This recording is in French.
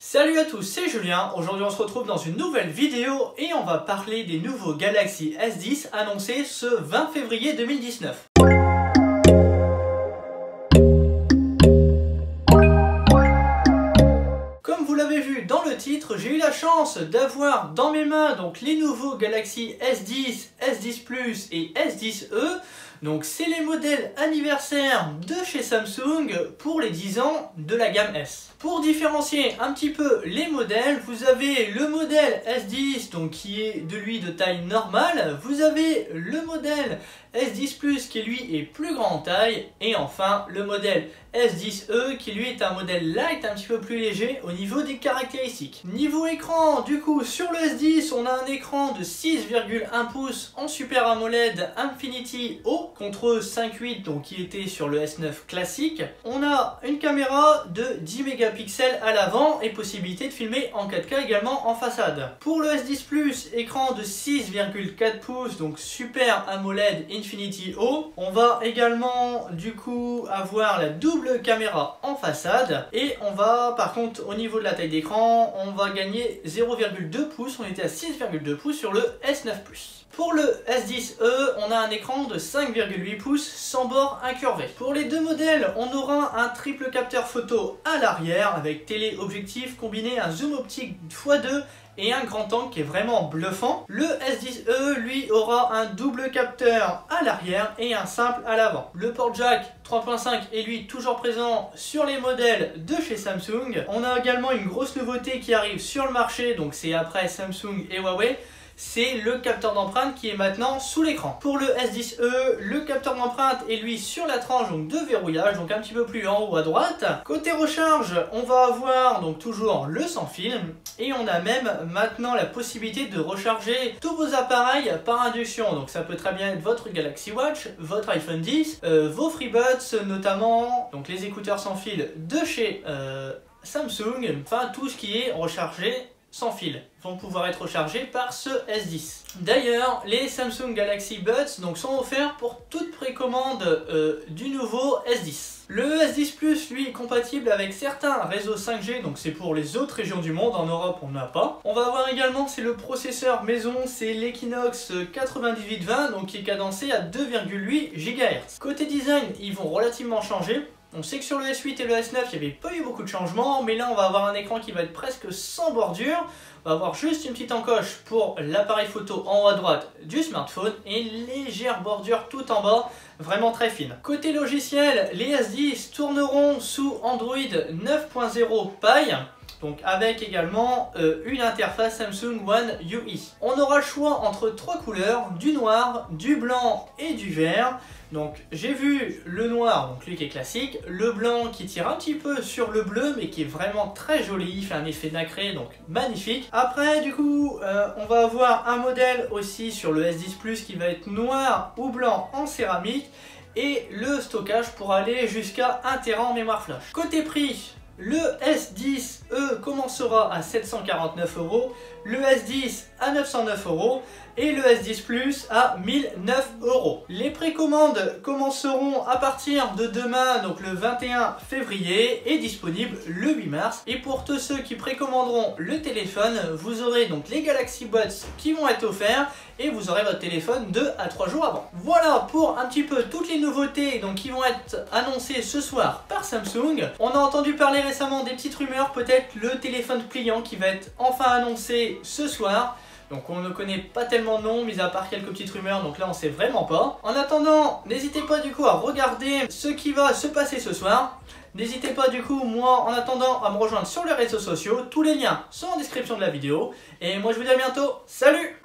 Salut à tous, c'est Julien. Aujourd'hui on se retrouve dans une nouvelle vidéo et on va parler des nouveaux Galaxy S10 annoncés ce 20 février 2019. Comme vous l'avez vu dans le titre, j'ai eu la chance d'avoir dans mes mains donc les nouveaux Galaxy S10, S10 Plus et S10e. Donc c'est les modèles anniversaires de chez Samsung pour les 10 ans de la gamme S. Pour différencier un petit peu les modèles, vous avez le modèle S10 donc qui est de lui de taille normale, vous avez le modèle S10 Plus qui lui est plus grand en taille et enfin le modèle S10e qui lui est un modèle light un petit peu plus léger au niveau des caractéristiques. Niveau écran, du coup sur le S10 on a un écran de 6,1 pouces en Super AMOLED Infinity O contre 5.8 donc qui était sur le S9 classique. On a une caméra de 10 mégapixels à l'avant et possibilité de filmer en 4K également en façade. Pour le S10 Plus, écran de 6,4 pouces donc Super AMOLED Infinity O. On va également du coup avoir la double caméra en façade et on va par contre au niveau de la taille d'écran on va gagner 0,2 pouces, on était à 6,2 pouces sur le S9 Plus. Pour le S10e, on a un écran de 5,8 pouces sans bord incurvé. Pour les deux modèles, on aura un triple capteur photo à l'arrière avec téléobjectif combiné un zoom optique x2 et un grand angle qui est vraiment bluffant. Le S10e lui aura un double capteur à l'arrière et un simple à l'avant. Le port jack 3.5 est lui toujours présent sur les modèles de chez Samsung. On a également une grosse nouveauté qui arrive sur le marché, donc c'est après Samsung et Huawei. C'est le capteur d'empreinte qui est maintenant sous l'écran. Pour le S10e, le capteur d'empreinte est lui sur la tranche donc de verrouillage, donc un petit peu plus en haut à droite. Côté recharge, on va avoir donc toujours le sans fil et on a même maintenant la possibilité de recharger tous vos appareils par induction. Donc ça peut très bien être votre Galaxy Watch, votre iPhone 10, vos FreeBuds notamment, donc les écouteurs sans fil de chez Samsung, enfin tout ce qui est rechargé sans fil vont pouvoir être rechargés par ce S10. D'ailleurs, les Samsung Galaxy Buds donc, sont offerts pour toute précommande du nouveau S10. Le S10 Plus, lui, est compatible avec certains réseaux 5G, donc c'est pour les autres régions du monde, en Europe on n'a pas. On va avoir également, c'est le processeur maison, c'est l'Equinox 9820, donc qui est cadencé à 2,8 GHz. Côté design, ils vont relativement changer. On sait que sur le S8 et le S9, il n'y avait pas eu beaucoup de changements, mais là on va avoir un écran qui va être presque sans bordure. On va avoir juste une petite encoche pour l'appareil photo en haut à droite du smartphone et une légère bordure tout en bas, vraiment très fine. Côté logiciel, les S10 tourneront sous Android 9.0 Pie. Donc avec également une interface Samsung One UI. On aura le choix entre trois couleurs, du noir, du blanc et du vert. Donc j'ai vu le noir, donc lui qui est classique, le blanc qui tire un petit peu sur le bleu mais qui est vraiment très joli, il fait un effet nacré donc magnifique. Après du coup on va avoir un modèle aussi sur le S10 Plus qui va être noir ou blanc en céramique et le stockage pour aller jusqu'à 1 Tera en mémoire flash. Côté prix, le S10e commencera à 749 €, le S10 à 909 € et le S10 Plus à 1009 €. Les précommandes commenceront à partir de demain, donc le 21 février, et disponibles le 8 mars. Et pour tous ceux qui précommanderont le téléphone, vous aurez donc les Galaxy Buds qui vont être offerts et vous aurez votre téléphone 2 à 3 jours avant. Voilà pour un petit peu toutes les nouveautés donc, qui vont être annoncées ce soir par Samsung. On a entendu parler récemment des petites rumeurs, peut-être le téléphone pliant qui va être enfin annoncé ce soir. Donc on ne connaît pas tellement de noms, mis à part quelques petites rumeurs, donc là on sait vraiment pas. En attendant, n'hésitez pas du coup à regarder ce qui va se passer ce soir. N'hésitez pas du coup, moi en attendant, à me rejoindre sur les réseaux sociaux. Tous les liens sont en description de la vidéo. Et moi je vous dis à bientôt, salut!